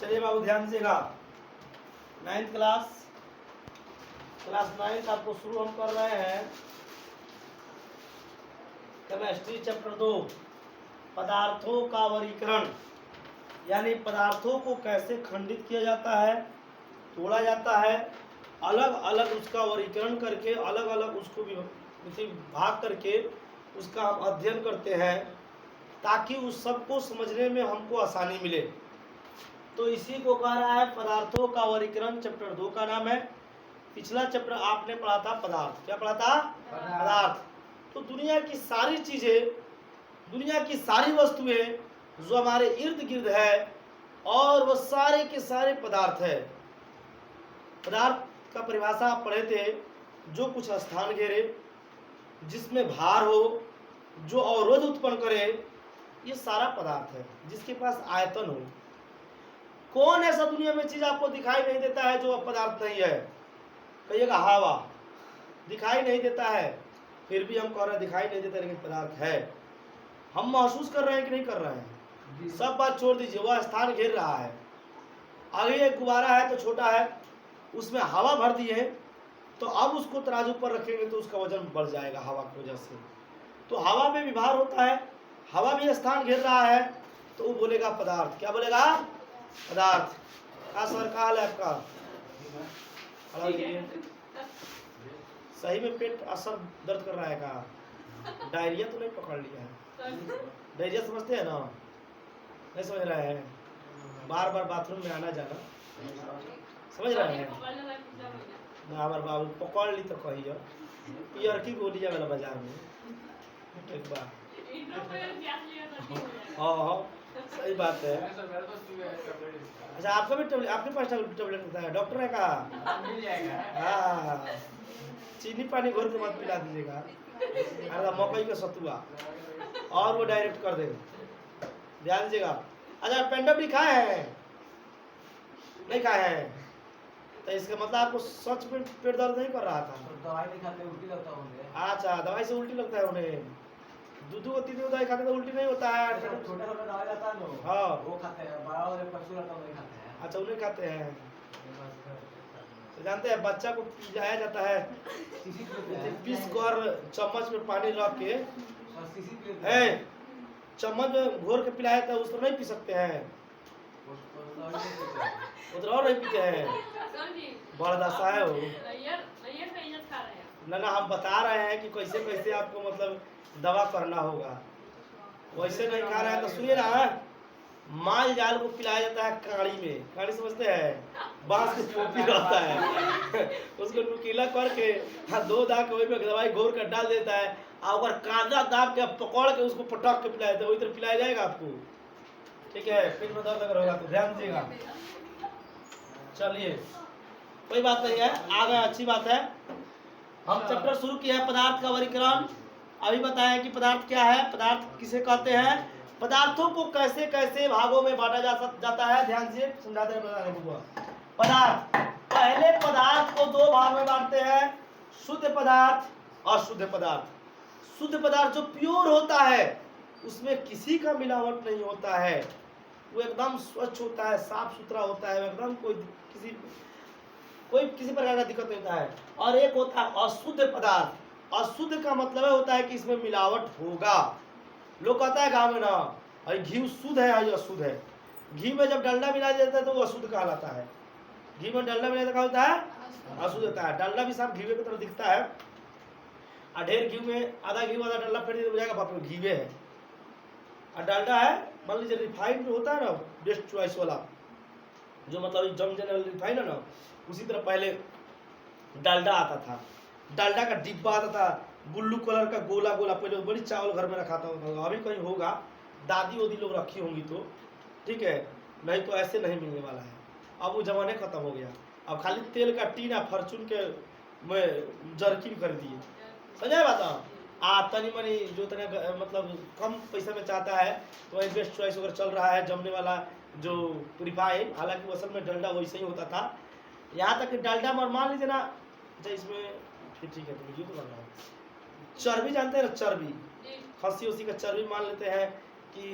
चलिए बाबू ध्यान दीजिएगा। 9th क्लास 9 आपको शुरू हम कर रहे हैं केमिस्ट्री चैप्टर 2 पदार्थों का वर्गीकरण, यानी पदार्थों को कैसे खंडित किया जाता है, तोड़ा जाता है, अलग अलग उसका वर्गीकरण करके अलग अलग उसको भाग करके उसका हम अध्ययन करते हैं ताकि उस सब को समझने में हमको आसानी मिले। तो इसी को कह रहा है पदार्थों का वर्गीकरण। चैप्टर 2 का नाम है। पिछला चैप्टर आपने पढ़ा था पदार्थ। क्या पढ़ा था? पदार्थ। तो दुनिया की सारी चीजें, दुनिया की सारी वस्तुएं जो हमारे इर्द गिर्द है और वो सारे के सारे पदार्थ है। पदार्थ का परिभाषा आप पढ़े थे, जो कुछ स्थान घेरे, जिसमें भार हो, जो अवरोध उत्पन्न करे, ये सारा पदार्थ है। जिसके पास आयतन हो। कौन ऐसा दुनिया में चीज आपको दिखाई नहीं देता है जो पदार्थ नहीं है? कहिएगा हवा। दिखाई नहीं देता है, फिर भी हम कह रहे हैं दिखाई नहीं देता लेकिन पदार्थ है। हम महसूस कर रहे हैं कि नहीं कर रहे हैं? सब बात छोड़ दीजिए, वह स्थान घेर रहा है। आगे एक गुब्बारा है तो छोटा है, उसमें हवा भर दी है, तो अब उसको तराजू पर रखेंगे तो उसका वजन बढ़ जाएगा हवा की वजह से। तो हवा में भी भार होता है, हवा भी स्थान घेर रहा है, तो वो बोलेगा पदार्थ। क्या बोलेगा? पदार्थ। का सर का हाल है आपका? सही में पेट असर दर्द कर रहा है का? डायरिया तो नहीं पकड़ लिया है? डायरिया समझते हैं ना? नहीं समझ रहे हैं? बार बार बाथरूम में आना जाना समझ रहे हैं ना? हमारे बाबू पकड़ ली तो कहिए पियर की गोली जाएगा बाजार में एक बार। हाँ सही बात है। अच्छा आपका भी टेबलेट, आपके पास टेबलेट होता है? डॉक्टर है का? हाँ, चीनी पानी घोर के मत पिला दीजिएगा, अरे मकई का सतुआ, और वो डायरेक्ट कर देगा। ध्यान दीजिएगा। अच्छा पेंडम भी खाए हैं? नहीं खाए हैं? तो इसका मतलब आपको सच में पेट दर्द नहीं कर रहा था? दवाई नहीं खाते उल्टी लगता है। अच्छा दवाई से उल्टी लगता है उन्हें? दूध को 3 दवाई खाते तो उल्टी नहीं होता है? छोटा दवाई आता है ना, हाँ वो खाते हैं। बड़ा वाले परसों रहता है नहीं खाते हैं। अच्छा उन्हें खाते हैं। तो जानते हैं बच्चा को पिलाया जाता है, पीस कर चम्मच में पानी रख के चम्मच में घोर के पिलाया जाता है, उसको नहीं पी सकते हैं? उधर और नहीं पीते हैं? बड़ा दशा है वो। ना हम बता रहे हैं कि कैसे कैसे आपको मतलब दवा करना होगा, वैसे नहीं खा रहे हैं तो सुनिए ना। माल जाल को पिलाया जाता है काड़ी में। काड़ी समझते हैं? बांस की टोपी रहता है उसको नुकीला करके 2 दाग के में दवाई घोर कर डाल देता है, और कांदा दाब के पकड़ के उसको पटक के पिलाया जाता है। वही तरह पिलाया जाएगा आपको। ठीक है, पेट में दर्द अगर होगा तो ध्यान दीजिएगा। चलिए कोई बात नहीं है, आ गए, अच्छी बात है। हम चैप्टर शुरू किया है पदार्थ का वर्गीकरण। अभी बताएं कि पदार्थ क्या है, पदार्थ किसे कहते हैं, पदार्थों को कैसे कैसे भागों में बांटा जाता है। ध्यान से समझाते हैं। पदार्थ, पहले पदार्थ को 2 भाग में बांटते हैं, शुद्ध पदार्थ, अशुद्ध पदार्थ। शुद्ध पदार्थ जो प्योर होता है, उसमें किसी का मिलावट नहीं होता है, वो एकदम स्वच्छ होता है, साफ सुथरा होता है, एकदम कोई किसी प्रकार का दिक्कत नहीं होता है। और एक होता है अशुद्ध पदार्थ। अशुद्ध का मतलब होता है कि इसमें मिलावट होगा। लोग कहता है गाँव में ना, अरे घी शुद्ध है, अरे अशुद्ध है। घी में जब डालडा मिला जाता है तो वो अशुद्ध कहलाता है। घी में डालडा मिला क्या होता है? अशुद्ध होता है। डालडा भी साफ घीवे की तरह दिखता है, और ढेर घी में आधा घी आधा डालडा फेंट हो जाएगा, बाप रे घीवे है। और डालडा है, मान लीजिए रिफाइंड होता है ना, बेस्ट चॉइस वाला, जो मतलब जम जाने वाला रिफाइंड है ना, उसी तरह पहले डालडा आता था। डालडा का डिब्बा आता था, ब्लू कलर का गोला गोला, पहले बड़ी चावल घर में रखा था। अभी कहीं होगा, दादी वादी लोग रखी होंगी तो ठीक है, नहीं तो ऐसे नहीं मिलने वाला है। अब वो जमाने खत्म हो गया, अब खाली तेल का टीन या फॉर्चून के में जर्किन कर दिए। समझा बात? तनी मनी जो तरह मतलब कम पैसा में चाहता है तो वही बेस्ट चॉइस अगर चल रहा है जमने वाला जो रिफाइंड, हालांकि असल में डालडा वैसे ही होता था। यहाँ तक कि डालडा में मान लीजिए ना, इसमें फिर ठीक है, तो वीडियो तो बन रहा है। चर्बी जानते हैं ना, चर्बी, खस्सी उसी का चर्बी मान लेते हैं कि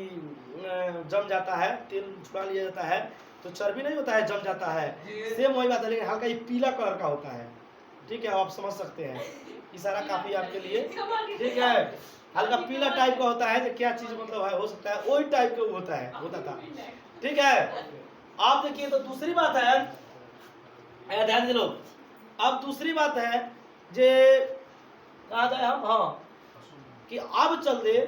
जम जाता है, तेल छुड़ा लिया जाता है, तो चर्बी नहीं होता है, जम जाता है। जी। सेम वही बात है, लेकिन हल्का ये पीला कलर का होता है। ठीक है, आप समझ सकते हैं, इशारा काफी आपके लिए। ठीक है, हल्का पीला टाइप का होता है, जो क्या चीज मतलब है, हो सकता है वही टाइप का होता है, होता था। ठीक है, आप देखिए तो दूसरी बात है, ध्यान दे लो। अब दूसरी बात है जे कहा जाए हम, हाँ, कि अब चल दे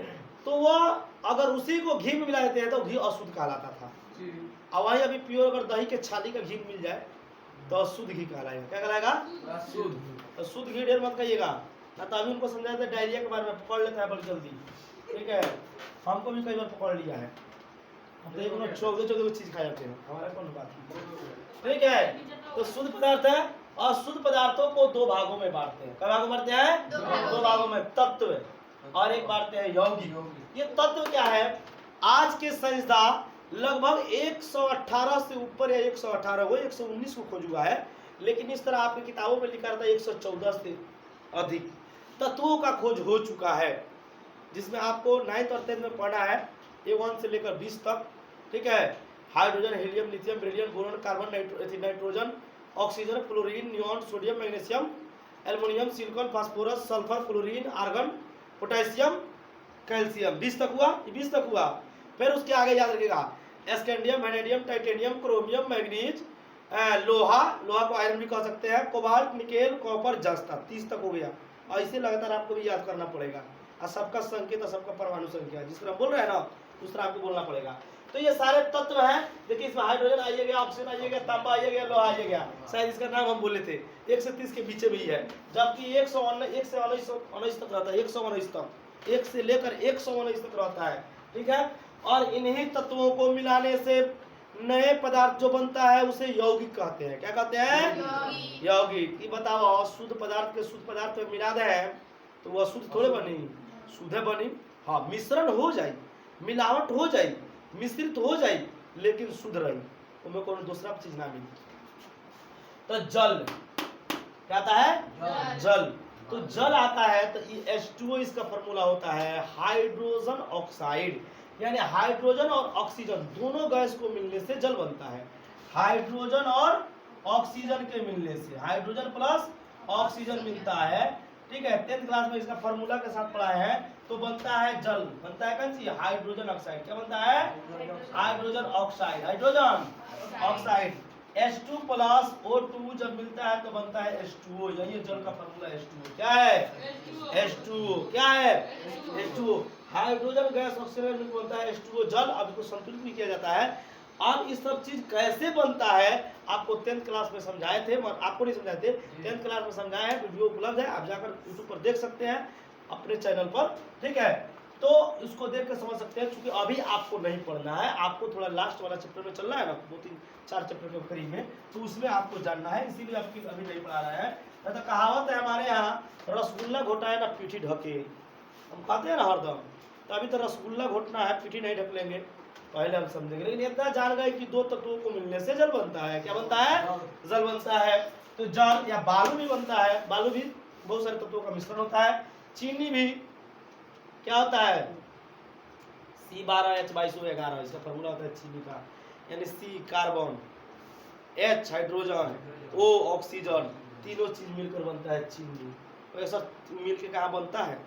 तो वह अगर उसी को घी में मिला देते हैं तो घी अशुद्ध कहलाता था। जी। अब वही अभी प्योर अगर दही के छाली का घी मिल जाए तो अशुद्ध घी कहलाएगा। क्या कहलाएगा? शुद्ध। तो शुद्ध घी ढेर मत कहिएगा, ना तो अभी उनको समझाया था डायरिया के बारे में, पकड़ लेता है बड़ी जल्दी। ठीक है, हमको भी कई बार पकड़ लिया है। हम तो एक मिनट चौदह चीज खा जाते हैं, हमारा कौन बात है। ठीक है, तो शुद्ध पदार्थ है, अशुद्ध पदार्थों को दो भागों में बांटते हैं। कई भागों में बांटते हैं? दो भागों में, तत्व और एक बांटते हैं यौगिक। ये तत्व क्या है? आज के साइंसदान लगभग 118 से ऊपर या 118 वो 119 को खोज हुआ है, लेकिन इस तरह आपकी किताबों में लिखा रहता है 114 से अधिक तत्वों का खोज हो चुका है, जिसमें आपको 9th और 10th में पढ़ा है A1 से लेकर 20 तक। ठीक है, hydrogen, helium, lithium, beryllium, boron, carbon, nitrogen, oxygen, chlorine, neon, sodium, magnesium, aluminium, silicon, phosphorus, sulphur, chlorine, argon, potassium, calcium. 20 तक हुआ, 20 तक हुआ। फिर उसके आगे याद रखिएगा scandium, vanadium, titanium, chromium, manganese, लोहा को आयरन भी कह सकते हैं, कोबाल्ट, निकेल, कॉपर, जस्ता। 30 तक हो गया। और इसे लगातार आपको भी याद करना पड़ेगा, और सबका संकेत और सबका परमाणु संख्या जिस तरह बोल रहे हैं ना उस तरह आपको बोलना पड़ेगा। तो ये सारे तत्व हैं। देखिए इसमें हाइड्रोजन आइए गया, ऑक्सीजन आइए गया, तांबा आइए गया, लोहा आइए गया। शायद इसका नाम हम बोले थे। 1 से 30 के बीच में ही है, जबकि 1 से 19 तक रहता है। 119 तक, 1 से लेकर 119 तक रहता है। ठीक है, और इन्हीं तत्वों को मिलाने से नए पदार्थ जो बनता है उसे यौगिक कहते हैं। क्या कहते हैं? यौगिक। ये बताओ, शुद्ध पदार्थ के शुद्ध पदार्थ में मिला दे तो वह शुद्ध थोड़े बनी, शुद्ध बनी। हाँ, मिश्रण हो जाए, मिलावट हो जाए, मिश्रित हो जाए, लेकिन शुद्ध रही, उनमें कोई दूसरा चीज ना मिली। तो जल क्या आता है? जल। तो जल आता है तो H2O इसका फॉर्मूला होता है, हाइड्रोजन ऑक्साइड। यानी हाइड्रोजन और ऑक्सीजन दोनों गैस को मिलने से जल बनता है। हाइड्रोजन और ऑक्सीजन के मिलने से, हाइड्रोजन प्लस ऑक्सीजन मिलता है। ठीक है, 10th क्लास में इसका फॉर्मूला के साथ पढ़ा है। तो बनता है जल, बनता है कौन सी? Hydrogen oxide. क्या बनता है? Hydrogen oxide, hydrogen oxide. H2 plus O2 जब मिलता है तो बनता है H2O। यही जल का फॉर्मूला H2O। क्या है? H2O। क्या है? H2O। हाइड्रोजन गैस ऑक्सीजन मिलकर बनता है H2O जल। अब इसको संतुलित भी किया जाता है। अब इस सब चीज कैसे बनता है आपको 10th क्लास में समझाए थे, आपको नहीं समझाए थे, 10th क्लास में समझाया है। वीडियो उपलब्ध है, आप जाकर YouTube पर देख सकते हैं अपने चैनल पर। ठीक है, तो इसको देख कर समझ सकते हैं। क्योंकि अभी आपको नहीं पढ़ना है, आपको थोड़ा लास्ट वाला चैप्टर में चलना है ना, 2-3-4 चैप्टर के करीब में, तो उसमें आपको जानना है, इसीलिए आपकी अभी नहीं पढ़ा रहा है। तो कहावत है हमारे यहाँ, रसगुल्ला घोटाए ना पीठी ढके। हम खाते हैं ना हरदम, तो अभी तो रसगुल्ला घोटना है, पीठी नहीं ढक लेंगे, पहले हम समझेंगे। लेकिन इतना जान गए कि दो तत्वों को मिलने से जल बनता है। क्या बनता है? जल बनता है। तो जल या बालू भी बनता है, बालू भी बहुत सारे तत्वों का मिश्रण होता है। चीनी भी क्या होता है? C12H22O11, इसका फॉर्मूला होता है चीनी का। यानी C carbon, H hydrogen, O oxygen, तीनों चीज मिलकर बनता है चीनी। तो ऐसा मिलकर कहाँ बनता है?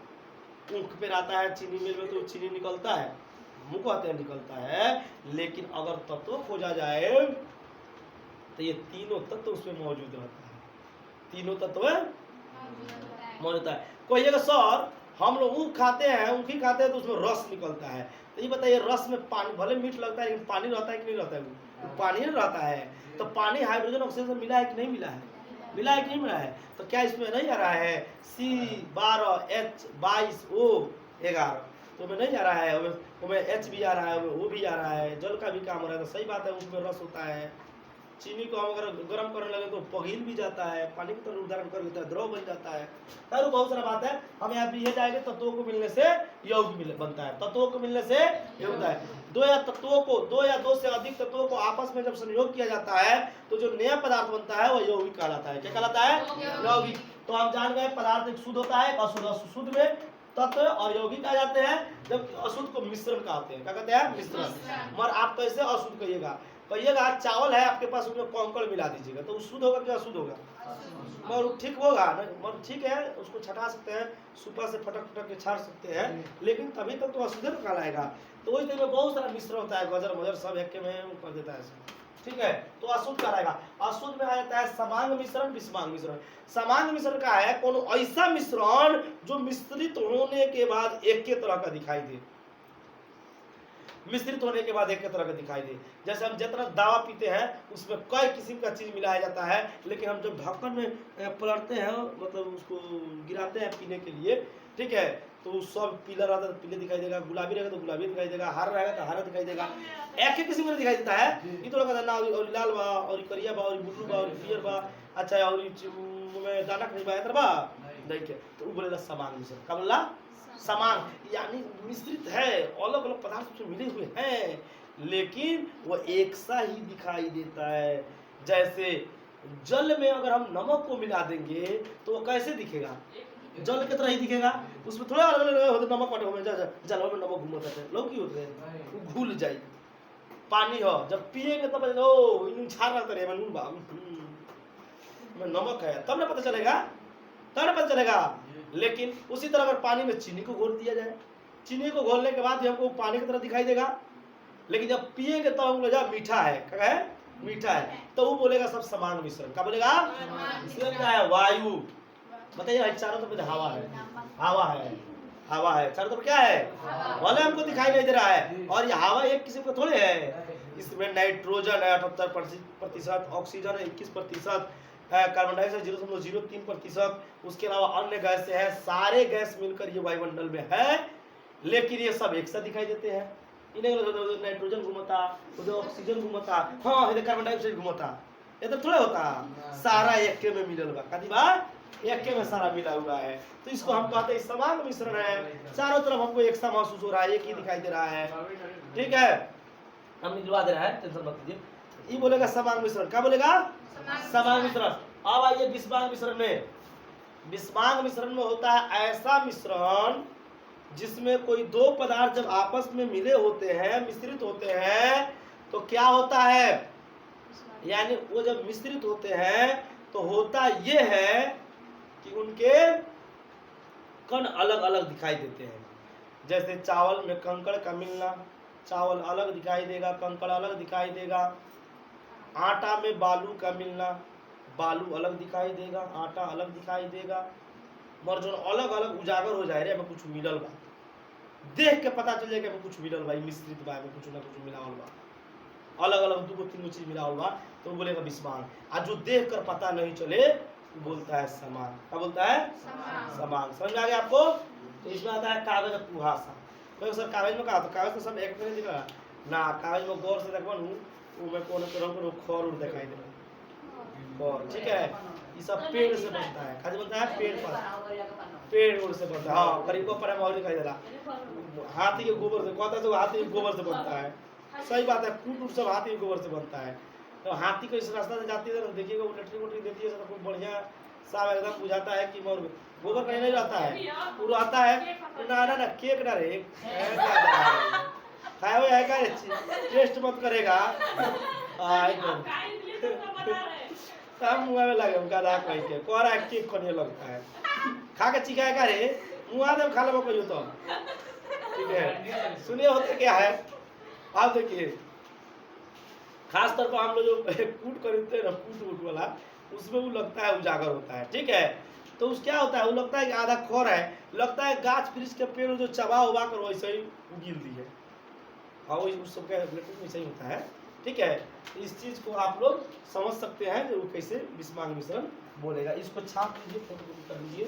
ऊँख पे रहता है चीनी मिल में, तो चीनी निकलता है, मुँह कहते हैं निकलता है। लेकिन अगर तत्व खोजा जाए तो ये तीनों तत्व उसमें मौजूद रहता है, तीनों तत्व मौजूद होता है। कोई जगह सर हम लोग ऊँख खाते हैं, ऊँख ही खाते हैं तो उसमें रस निकलता है। तो ये बताइए, रस में पानी, भले मीठ लगता है लेकिन पानी रहता है कि नहीं रहता है? वो पानी नहीं रहता है। तो पानी हाइड्रोजन ऑक्सीजन से मिला है कि नहीं मिला है? मिला है कि नहीं मिला है? तो क्या इसमें नहीं आ रहा है C12H22O11? तो में नहीं आ रहा है, उसमें H भी आ रहा है, O भी आ रहा है, जल का भी काम हो रहा है। तो सही बात है, उसमें रस होता है। चीनी को हम अगर गर्म करने लगे तो पिघल भी जाता है, पानी की तरह उदाहरण कर लेता है, द्रव बन जाता है। तो बहुत सारा बात है। हम यहाँ पे ये जाएंगे, तत्वों को मिलने से यौगिक बनता है। तत्वों को मिलने से यौगिक होता है। दो या दो से अधिक तत्वों को आपस में जब संयोग किया जाता है तो जो नया पदार्थ बनता है वह यौगिक कहलाता है। क्या कहलाता है? यौगिक। तो हम जान गए पदार्थ एक शुद्ध होता है, एक अशुद्ध। अशुद्ध में तत्व और यौगिक आ जाते हैं, जबकि अशुद्ध को मिश्रण कहते हैं। क्या कहते हैं? मिश्रण। मगर आप कैसे अशुद्ध कहिएगा? कहिएगा चावल है आपके पास, उसमें कंकड़ मिला दीजिएगा तो वो शुद्ध होगा कि अशुद्ध होगा? मगर ठीक होगा ना, मगर ठीक है, उसको छटा सकते हैं, सुपर से फटक फटक के छाट सकते हैं, लेकिन तभी तक तो अशुद्ध कहलाएगा। तो वही में बहुत सारा मिश्रण होता है, गजर मजर सब एक में कर देता है, ठीक है, तो अशुद्ध कहलाएगा। अशुद्ध में आ जाता है समांग मिश्रण, विषमांग मिश्रण। समांग मिश्रण का है कौन ऐसा मिश्रण जो मिश्रित होने के बाद एक के तरह का दिखाई दे, मिश्रित होने के बाद एक के तरह का दिखाई दे। जैसे हम जितना दवा पीते हैं उसमें कई किस्म का चीज मिलाया जाता है, लेकिन हम जब ढक्कन में पलटते हैं, मतलब उसको गिराते हैं पीने के लिए, ठीक है, तो सब पीला रहता है तो पीले दिखाई देगा, गुलाबी रहेगा तो गुलाबी दिखाई देगा, हरा रहेगा तो हरा दिखाई देगा, एक एक किस्म का दिखाई देता है। ये तो लगा ना और लाल बा और करिया बा और ब्लू बा और पियर बा, अच्छा और में दाना खरीबा है बा, देखिए तो वो बोलेगा समांग मिश्रण। क्या बोला? समांग, यानी मिश्रित है, अलग अलग पदार्थ से मिले हुए हैं, लेकिन वो एक सा ही दिखाई देता है। जैसे जल में अगर हम नमक को मिला देंगे तो वो कैसे दिखेगा? जल की तरह ही दिखेगा, उसमें थोड़ा अलग अलग होते, नमक वाटे में जल में नमक घूमता है, लौकी होते हैं, वो घुल जाएगी। पानी हो जब पिएंगे तब ओ इन छार रहा करे में नून बा में नमक है, तब ना पता चलेगा, तब ना पता चलेगा। लेकिन उसी तरह अगर पानी में चीनी को घोल दिया जाए, चीनी को घोलने के बाद हमको पानी की तरह दिखाई देगा, लेकिन जब पिएंगे तब हमको लगा मीठा है, क्या है? मीठा है, तो वो बोलेगा सब समांग मिश्रण। क्या बोलेगा? मिश्रण क्या है? वायु। बताइए चारों तरफ हवा है, हवा है, हवा है, चारों तरफ क्या है? भले हमको दिखाई नहीं दे रहा है, और ये हवा एक किस्म का थोड़े है, इसमें नाइट्रोजन है 78%, ऑक्सीजन है 21%, कार्बन डाइऑक्साइड 0.03%, उसके अलावा अन्य गैस है, सारे गैस मिलकर ये वायुमंडल में है, लेकिन ये सब एक साथ दिखाई देते हैं। इन्हें नाइट्रोजन घूमता, उधर ऑक्सीजन घूमता, हाँ इधर कार्बन डाइऑक्साइड घूमता, ये तो थोड़ा होता, सारा एक के में मिलल बा, कदी बा एक के में सारा मिला हुआ है, तो इसको हम कहते हैं समांग मिश्रण है। चारों तरफ हमको एक सा महसूस हो रहा है, एक ही दिखाई दे रहा है, ठीक है, हम निकलवा दे रहा है, टेंशन मत लीजिए। ये बोलेगा समांग मिश्रण। क्या बोलेगा? समांग मिश्रण। अब आइए विषमांग मिश्रण में। विषमांग मिश्रण में होता है ऐसा मिश्रण जिसमें कोई दो पदार्थ जब आपस में मिले होते हैं, मिश्रित होते हैं, तो क्या होता है, यानी वो जब मिश्रित होते हैं तो होता ये है कि उनके कण अलग अलग दिखाई देते हैं। जैसे चावल में कंकड़ का मिलना, चावल अलग दिखाई देगा, कंकड़ अलग दिखाई देगा। आटा में बालू का मिलना, बालू अलग दिखाई देगा, आटा अलग दिखाई देगा। मगर जो अलग अलग उजागर हो जाए रे हमें कुछ मिलल बा, देख के पता चल जाए कि हमें कुछ मिलल बा, मिश्रित बा, हमें कुछ ना कुछ मिलावल बा, अलग अलग दो तीन चीज मिलावल बा, तो वो बोलेगा विषमांग। और जो देख कर पता नहीं चले वो बोलता है समांग। क्या बोलता है? समांग। समझ में आ गया आपको? तो इसमें आता है कागज कुहासा। तो सर कागज में कहा, तो कागज तो सब एक में दिख रहा ना, कागज में गौर से देखबन वो में कोनो तरह को खौर उड़ दिखाई दे, खौर, ठीक है, ये सब पेड़ से बनता है, खाली बनता है पेड़ पर, पेड़ उड़ से बनता है, हाँ करीब को पर और दिखाई दे रहा। हाथी के गोबर से, कहता है तो हाथी के गोबर से बनता है, सही बात है, कूट उट सब हाथी के गोबर से बनता है। तो हाथी को इस रास्ता से जाती है तो देखिएगा वो लटरी वटरी देती है तो खूब बढ़िया साफ एकदम बुझाता है कि मोर गोबर कहीं नहीं रहता है, वो रहता है ना ना ना केक ना रे खाए हुए है क्या, टेस्ट मत करेगा हम मुँह में लगे उनका दाग कह के कह रहा है केक खाने लगता है, खा के चिखाएगा रे मुँह दे खा लो कोई तो, ठीक है। सुनिए होता क्या है, आप देखिए खास तौर पर हम लोग जो कूट खरीदते हैं ना, कूट वूट वाला, उसमें वो लगता है उजागर होता है, ठीक है। तो उस क्या होता है, वो लगता है कि आधा खौर है, लगता है गाछ वृक्ष के पेड़ जो चबा उबा कर वैसे ही उगिल दी है, हाँ वही उस सबका वैसे ही होता है, ठीक है। इस चीज को आप लोग समझ सकते हैं कि वो कैसे विषमांग मिश्रण बोलेगा। इसको छाप लीजिए, फोटो कर लीजिए।